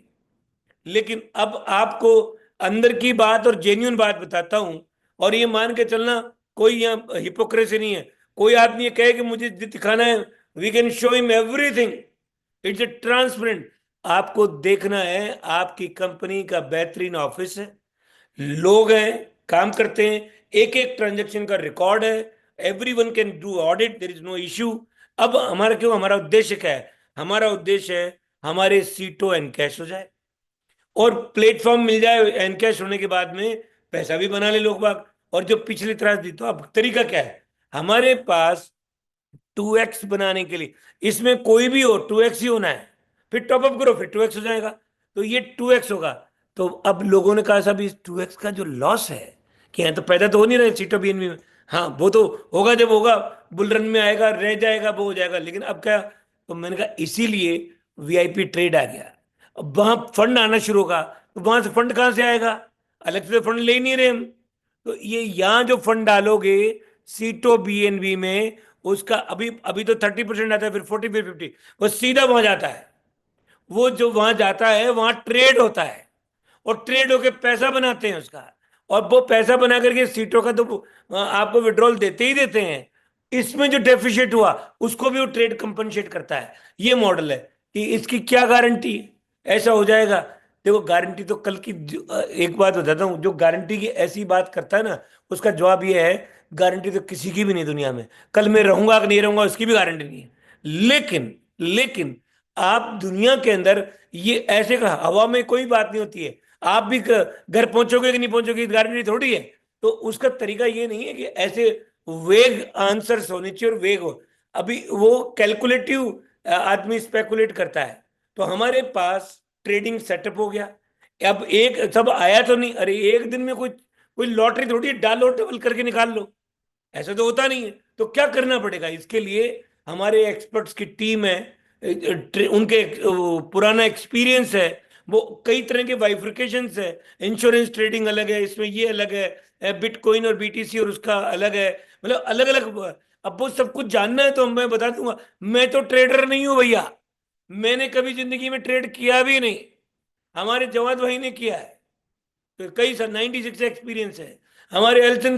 लेकिन अब आपको अंदर की बात और जेन्यून बात बताता हूं, और ये मान के चलना, कोई यहाँ हिपोक्रेसी नहीं है। कोई आदमी ये कहे कि मुझे दिखाना है, we can show him everything, it's a transparent. आपको देखना है, आपकी कंपनी का बेहतरीन ऑफिस है, लोग हैं, काम करते हैं, एक एक ट्रांजेक्शन का रिकॉर्ड है, everyone can do audit, there is no issue. अब हमारा क्यों, हमारा उद्देश्य क्या है? हमारा उद्देश्य है हमारे सीटों एनकैश हो जाए और प्लेटफॉर्म मिल जाए, एनकैश होने के बाद में पैसा भी बना ले लोग बाग। और जो पिछली तरह दी, तो अब तरीका क्या है हमारे पास? 2x बनाने के लिए, इसमें कोई भी हो 2x ही होना है, फिर टॉपअप करो फिर 2x हो जाएगा, तो ये 2x होगा। तो अब लोगों ने कहा साहब इस 2x का जो लॉस है, कि यहाँ तो पैदा तो हो नहीं रहे सीटों बीएनबी में, हाँ वो तो होगा, जब होगा बुल रन में आएगा, रह जाएगा, वो हो जाएगा, लेकिन अब क्या? तो मैंने कहा इसीलिए वीआईपी ट्रेड आ गया। अब वहां फंड आना शुरू होगा, तो वहां से फंड कहाँ से आएगा? अलग से फंड ले ही नहीं रहे हम। तो ये यहाँ जो फंड डालोगे सीटो बीएनबी में, उसका अभी अभी तो 30% आता है, फिर 40, फिर 50, वो सीधा वहां जाता है। वो जो वहां जाता है वहां ट्रेड होता है, और ट्रेड होके पैसा बनाते हैं उसका, और वो पैसा बना करके सीटों का तो आपको विड्रॉल देते ही देते हैं। इसमें जो डेफिशिएट हुआ उसको भी वो ट्रेड कंपनसेट करता है। ये मॉडल है कि इसकी क्या गारंटी ऐसा हो जाएगा। देखो गारंटी तो कल की एक बात बताता हूँ, जो गारंटी की ऐसी बात करता है ना, उसका जवाब ये है, गारंटी तो किसी की भी नहीं दुनिया में, कल मैं रहूंगा कि नहीं रहूंगा उसकी भी गारंटी नहीं है। लेकिन लेकिन आप दुनिया के अंदर, ये ऐसे का हवा में कोई बात नहीं होती है। आप भी घर पहुंचोगे कि नहीं पहुंचोगे गारंटी थोड़ी है। तो उसका तरीका ये नहीं है कि ऐसे वेग आंसर्स होने चाहिए और वेग हो। अभी वो कैलकुलेटिव आदमी स्पेकुलेट करता है। तो हमारे पास ट्रेडिंग सेटअप हो गया। अब एक सब आया तो नहीं, अरे एक दिन में कोई कोई लॉटरी थोड़ी है, डालो डबल करके निकाल लो, ऐसा तो होता नहीं है। तो क्या करना पड़ेगा इसके लिए? हमारे एक्सपर्ट्स की टीम है, उनके पुराना एक्सपीरियंस है, वो कई तरह के बाइफर्केशंस है। इंश्योरेंस ट्रेडिंग अलग है, इसमें ये अलग है, बिटकॉइन और बीटीसी और उसका अलग है, मतलब अलग अलग। अब वो सब कुछ जानना है तो मैं बता दूंगा। मैं तो ट्रेडर नहीं हूं भैया, मैंने कभी जिंदगी में ट्रेड किया भी नहीं, हमारे जवाद भाई ने किया है, तो कई साल 96 से एक्सपीरियंस है। हमारे एल्सन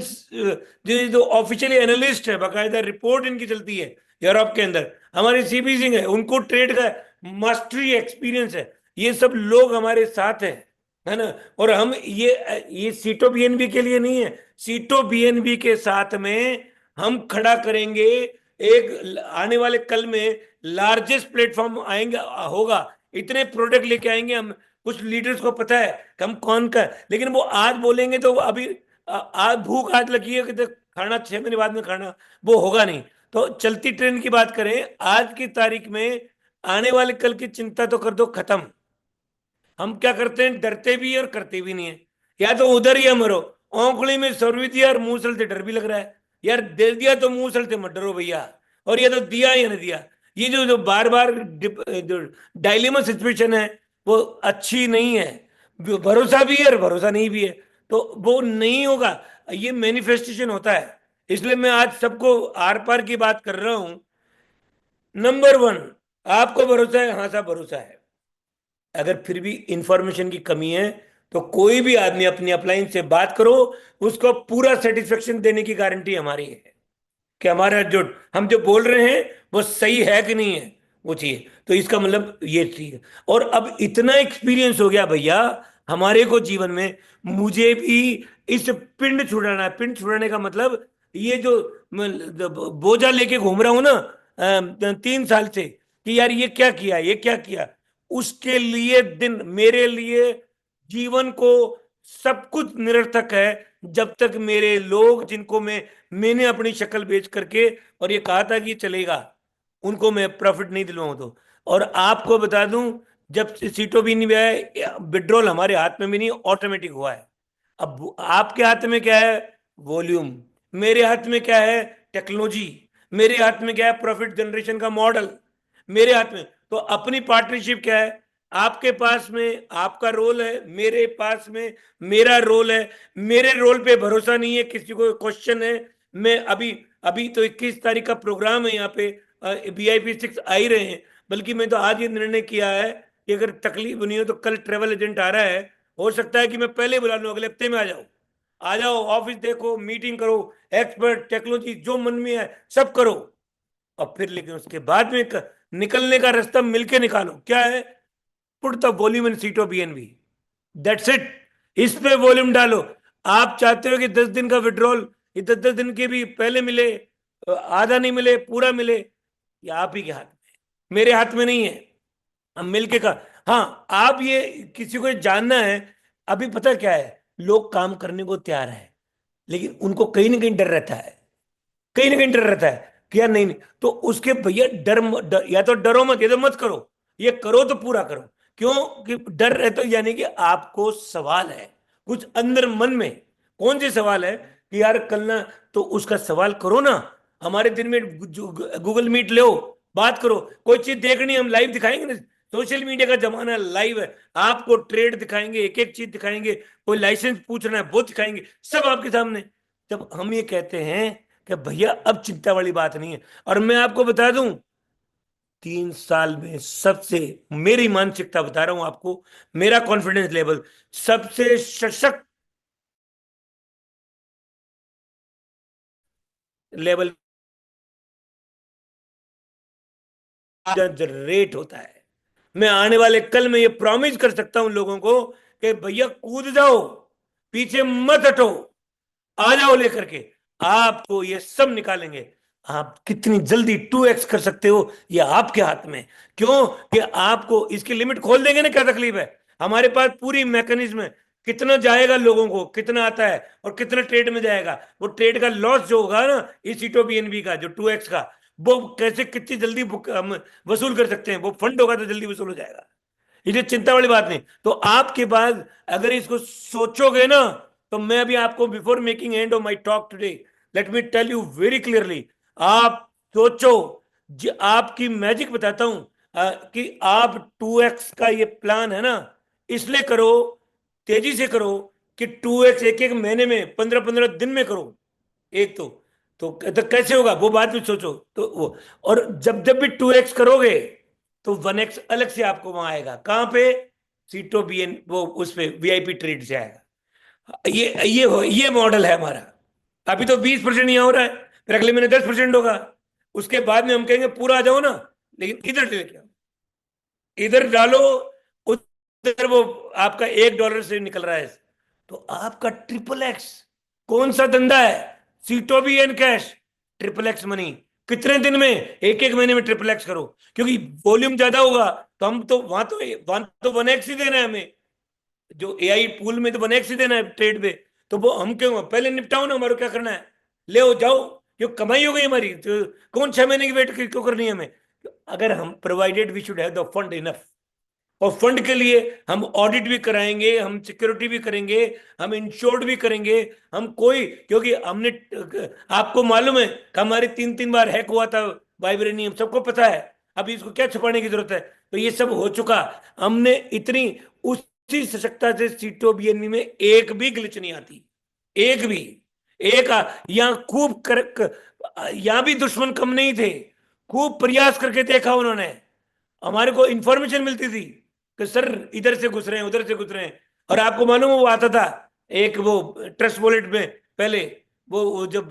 जो ऑफिशियली एनालिस्ट है, बाकायदा रिपोर्ट इनकी चलती है यूरोप के अंदर, हमारे सीपी सिंह है, उनको ट्रेड का मास्टरी एक्सपीरियंस है। ये सब लोग हमारे साथ हैं, है ना। और हम ये सीटो बीएनबी के लिए नहीं है, सीटो बीएनबी के साथ में हम खड़ा करेंगे। एक आने वाले कल में लार्जेस्ट प्लेटफॉर्म आएंगे, होगा, इतने प्रोडक्ट लेके आएंगे हम। कुछ लीडर्स को पता है कि हम कौन का, लेकिन वो आज बोलेंगे तो अभी आज भूख आज लगी है कि तो खाना 6 महीने बाद में खाना, वो होगा नहीं। तो चलती ट्रेन की बात करें आज की तारीख में, आने वाले कल की चिंता तो कर दो खत्म। हम क्या करते हैं, डरते भी है और करते भी नहीं है। या तो उधर ही मरो, औंखली में सरवी दिया और मुंह से डर भी लग रहा है, यार दे दिया तो मुंह से मत डरो भैया, और ये तो दिया या नहीं दिया। ये जो जो बार बार जो डायलेमा सिचुएशन है वो अच्छी नहीं है। भरोसा भी है और भरोसा नहीं भी है, तो वो नहीं होगा। ये मैनिफेस्टेशन होता है। इसलिए मैं आज सबको आर पार की बात कर रहा हूं। नंबर वन, आपको भरोसा है, हाँ साहब भरोसा है। अगर फिर भी इंफॉर्मेशन की कमी है तो कोई भी आदमी अपनी अपलाइन से बात करो, उसको पूरा सेटिस्फेक्शन देने की गारंटी हमारी है कि हमारा जो हम जो बोल रहे हैं वो सही है कि नहीं है, वो चाहिए। तो इसका मतलब ये चाहिए। और अब इतना एक्सपीरियंस हो गया भैया हमारे को जीवन में, मुझे भी इस पिंड छुड़ाना है। पिंड छुड़ाने का मतलब ये जो बोझा लेके घूम रहा हूं ना 3 साल से, कि यार ये क्या किया, ये क्या किया, उसके लिए दिन मेरे लिए जीवन को सब कुछ निरर्थक है। जब तक मेरे लोग जिनको मैंने अपनी शक्ल बेच करके और ये कहा था कि ये चलेगा, उनको मैं प्रॉफिट नहीं दिलवाऊं तो। और आपको बता दूं, जब सीटों भी नहीं आया, विड्रॉल हमारे हाथ में भी नहीं, ऑटोमेटिक हुआ है। अब आपके हाथ में क्या है? वॉल्यूम। मेरे हाथ में क्या है? टेक्नोलॉजी। मेरे हाथ में क्या है? प्रॉफिट जनरेशन का मॉडल। मेरे हाथ में। तो अपनी पार्टनरशिप क्या है, आपके पास में आपका रोल है, मेरे पास में मेरा रोल है। मेरे रोल पे भरोसा नहीं है, किसी को क्वेश्चन है, मैं अभी अभी तो 21 तारीख का प्रोग्राम है यहाँ पे, VIP 6 आ ही रहे हैं। बल्कि मैं तो आज ये निर्णय किया है कि अगर तकलीफ नहीं हो तो कल ट्रेवल एजेंट आ रहा है, हो सकता है कि मैं पहले बुला लूं, अगले हफ्ते में आ जाओ। आ जाओ, ऑफिस देखो, मीटिंग करो, एक्सपर्ट टेक्नोलॉजी जो मन में है सब करो। और फिर लेकिन उसके बाद में निकलने का रास्ता मिलके निकालो। क्या है, put the volume in seat of BNB, that's it. इस पे वॉल्यूम डालो। आप चाहते हो कि 10 दिन का विड्रॉल, ये 10-10 दिन के भी पहले मिले, आधा नहीं मिले, पूरा मिले, ये आप ही के हाथ में, मेरे हाथ में नहीं है। हम मिलके का, हाँ आप ये किसी को जानना है। अभी पता क्या है, लोग काम करने को तैयार है, लेकिन उनको कहीं ना कहीं डर रहता है, कहीं ना कहीं डर रहता है कि यार नहीं नहीं, तो उसके भैया या तो डरो मत, या तो मत करो, ये करो तो पूरा करो। क्यों कि डर रहता है, यानी कि आपको सवाल है कुछ अंदर मन में। कौन से सवाल है कि यार कल ना, तो उसका सवाल करो ना। हमारे दिन में गूगल मीट लो, बात करो, कोई चीज देखनी हम लाइव दिखाएंगे ना। सोशल मीडिया का जमाना लाइव है, आपको ट्रेड दिखाएंगे, एक एक चीज दिखाएंगे, कोई लाइसेंस पूछ रहा है वो दिखाएंगे, सब आपके सामने। जब हम ये कहते हैं कि भैया अब चिंता वाली बात नहीं है, और मैं आपको बता दूं, 3 साल में सबसे, मेरी मानसिकता बता रहा हूं आपको, मेरा कॉन्फिडेंस लेवल सबसे सशक्त लेवल जनरेट होता है। मैं आने वाले कल में ये प्रॉमिस कर सकता हूं लोगों को कि भैया कूद जाओ, पीछे मत हटो, आ जाओ लेकर के, आपको ये सब निकालेंगे। आप कितनी जल्दी 2x कर सकते हो ये आपके हाथ में। क्यों कि आपको इसकी लिमिट खोल देंगे ना, क्या तकलीफ है, हमारे पास पूरी मैकेनिज्म है। कितना जाएगा लोगों को, कितना आता है और कितना ट्रेड में जाएगा, वो ट्रेड का लॉस जो होगा ना इस सीटो BNB का जो 2x का, वो कैसे कितनी जल्दी हम वसूल कर सकते हैं, वो फंड होगा तो जल्दी वसूल हो जाएगा। ये चिंता वाली बात नहीं। तो आपके बाद अगर इसको सोचोगे ना, तो मैं अभी आपको before making end of my talk today, let me tell you very clearly, आप सोचो, आपकी मैजिक बताता हूं, कि आप 2x का ये प्लान है ना, इसलिए करो, तेजी से करो, कि 2x एक एक महीने में 15-15 दिन में करो। एक तो कैसे होगा वो बात भी सोचो, तो वो, और जब जब भी 2x करोगे तो 1x अलग से आपको वहां आएगा। कहां पे, सीटो BN वो उस पे VIP ट्रेड से आएगा। ये मॉडल है हमारा। अभी तो 20% यहाँ हो रहा है, फिर अगले महीने 10% होगा, उसके बाद में हम कहेंगे पूरा आ जाओ ना, लेकिन इधर से लेके आओ, इधर डालो, उधर वो आपका $1 से निकल रहा है, तो आपका XXX कौन सा धंधा है, सीटो भी एन कैश, XXX मनी। कितने दिन में, एक एक महीने में XXX करो, क्योंकि वॉल्यूम ज्यादा होगा, तो हम तो वहां तो 1x ही देना है हमें, जो AI पूल में तो 1x ही देना है ट्रेड पे। तो वो हम क्यों, पहले निपटाओ ना, हमारे क्या करना है, ले आओ जाओ, क्यों कमाई हो गई हमारी, तो कौन 6 महीने की वेट क्यों करनी है हमें। अगर हम provided we should have the fund enough, और फंड के लिए हम ऑडिट भी कराएंगे, हम सिक्योरिटी भी करेंगे, हम इंश्योर्ड भी करेंगे, हम कोई, क्योंकि हमने, आपको मालूम है कि हमारे 3-3 बार हैक हुआ था वाइब्रेनियम, सबको पता है, अभी इसको क्या छुपाने की जरूरत है, तो ये सब हो चुका। हमने इतनी उसी सशक्ता से सीटो BNB में एक भी ग्लिच नहीं आती, एक भी, एक यहाँ खूब यहाँ भी दुश्मन कम नहीं थे, खूब प्रयास करके देखा उन्होंने, हमारे को इंफॉर्मेशन मिलती थी कि सर इधर से घुस रहे हैं, उधर से घुस रहे हैं। और आपको मालूम है वो आता था एक वो ट्रस्ट वॉलेट में पहले, वो जब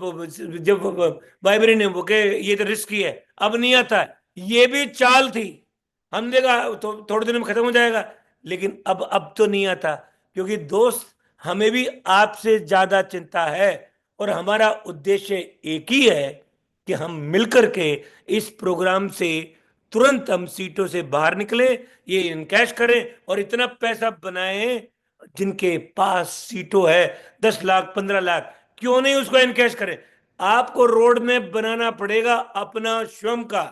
वाइब्रेन ने वो के ये तो रिस्की है, अब नहीं आता, ये भी चाल थी। हमने कहा तो थोड़े दिन में खत्म हो जाएगा, लेकिन अब तो नहीं आता, क्योंकि दोस्त हमें भी आपसे ज्यादा चिंता है, और हमारा उद्देश्य एक ही है कि हम मिलकर के इस प्रोग्राम से तुरंत हम सीटों से बाहर निकले, ये इनकैश करें और इतना पैसा बनाएं। जिनके पास सीटों है 10 लाख 15 लाख, क्यों नहीं उसको इनकैश करें। आपको रोड में बनाना पड़ेगा अपना स्वयं का,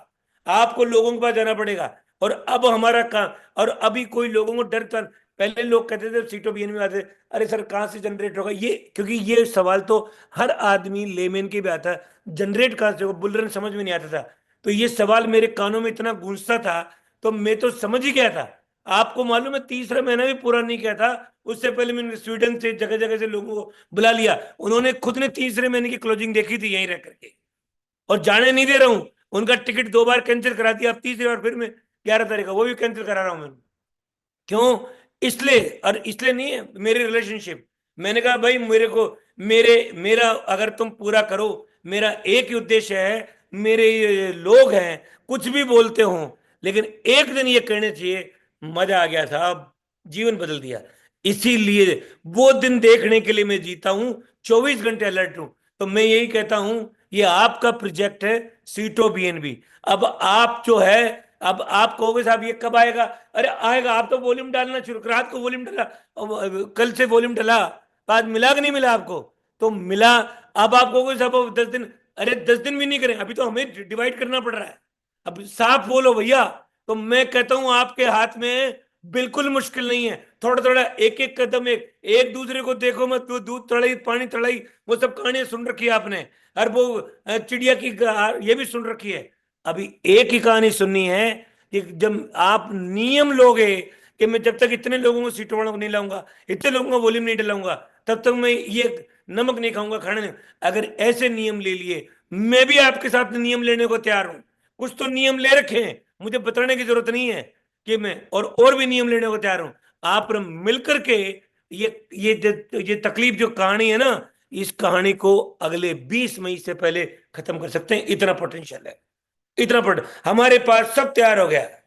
आपको लोगों के पास जाना पड़ेगा। और अब हमारा काम, और अभी कोई लोगों को डर था, पहले लोग कहते थे सीटों BNB में आते, अरे सर कहां से जनरेट होगा ये, क्योंकि ये सवाल तो हर आदमी लेमेन के भी आता है, जनरेट कहां से होगा, बुलरन समझ में नहीं आता था। तो ये सवाल मेरे कानों में इतना गूंजता था, तो मैं तो समझ ही गया था। आपको मालूम है, तीसरा महीना भी पूरा नहीं किया था, उससे पहले मैंने स्वीडन से जगह जगह से लोगों को बुला लिया। उन्होंने खुद ने तीसरे महीने की क्लोजिंग देखी थी यहीं रह करके, और जाने नहीं दे रहा हूं। उनका टिकट 2 बार कैंसिल करा दिया, अब तीसरी बार फिर मैं 11 तारीख का वो भी कैंसिल करा रहा हूं मैं। क्यों? इसलिए, और इसलिए नहीं है मेरी रिलेशनशिप। मैंने कहा भाई मेरे को, मेरा अगर तुम पूरा करो, मेरा एक ही उद्देश्य है, मेरे ये लोग हैं कुछ भी बोलते हो, लेकिन एक दिन ये कहने चाहिए, मजा आ गया साहब, जीवन बदल दिया। इसीलिए वो दिन देखने के लिए मैं जीता हूं, 24 घंटे अलर्ट हूं। तो मैं यही कहता हूं, ये आपका प्रोजेक्ट है सीटो बीएनबी। अब आप जो है, अब आप कहोगे साहब ये कब आएगा? अरे आएगा, आप तो वॉल्यूम डालना शुरू, रात को वॉल्यूम डाला, कल से वॉल्यूम डाला, बाद मिला कि नहीं मिला आपको? तो मिला। अब आप कहोगे साहब अब 10 दिन, अरे 10 दिन भी नहीं करें, अभी तो हमें डिवाइड करना पड़ रहा है। अब साफ बोलो भैया। तो मैं कहता हूं आपके हाथ में बिल्कुल मुश्किल नहीं है, थोड़ा थोड़ा एक एक कदम, एक एक दूसरे को देखो मत, वो दूध तड़ाई पानी तड़ाई वो सब कहानियां सुन रखी है आपने, और वो चिड़िया की ये भी सुन रखी है। अभी एक ही कहानी सुननी है, कि जब आप नियम लोगे कि मैं जब तक इतने लोगों को सीटों वालों को नहीं लाऊंगा, इतने लोगों का वॉल्यूम नहीं डलाऊंगा, तब तक मैं ये नमक नहीं खाऊंगा, खाना नहीं। अगर ऐसे नियम ले लिए, मैं भी आपके साथ नियम लेने को तैयार हूं। कुछ तो नियम ले रखे हैं, मुझे बताने की जरूरत नहीं है कि मैं, और भी नियम लेने को तैयार हूं। आप मिलकर के ये तकलीफ जो कहानी है ना, इस कहानी को अगले 20 मई से पहले खत्म कर सकते हैं, इतना पोटेंशियल है। इतना पढ़, हमारे पास सब तैयार हो गया है,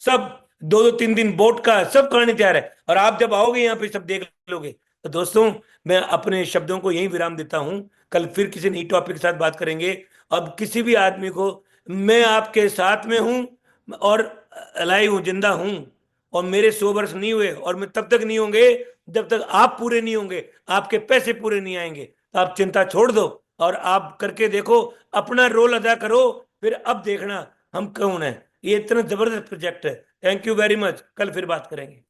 सब 2-2 3 दिन बोट का सब कहानी तैयार है, और आप जब आओगे यहाँ पे सब देख लोगे। तो दोस्तों, मैं अपने शब्दों को यहीं विराम देता हूं, कल फिर किसी नई टॉपिक के साथ बात करेंगे। अब किसी भी आदमी को, मैं आपके साथ में हूं, और अलाइव हूं, जिंदा हूं, और मेरे 100 वर्ष नहीं हुए, और मैं तब तक नहीं होंगे जब तक आप पूरे नहीं होंगे, आपके पैसे पूरे नहीं आएंगे। तो आप चिंता छोड़ दो, और आप करके देखो, अपना रोल अदा करो, फिर अब देखना हम कौन है। ये इतना जबरदस्त प्रोजेक्ट है। थैंक यू वेरी मच, कल फिर बात करेंगे।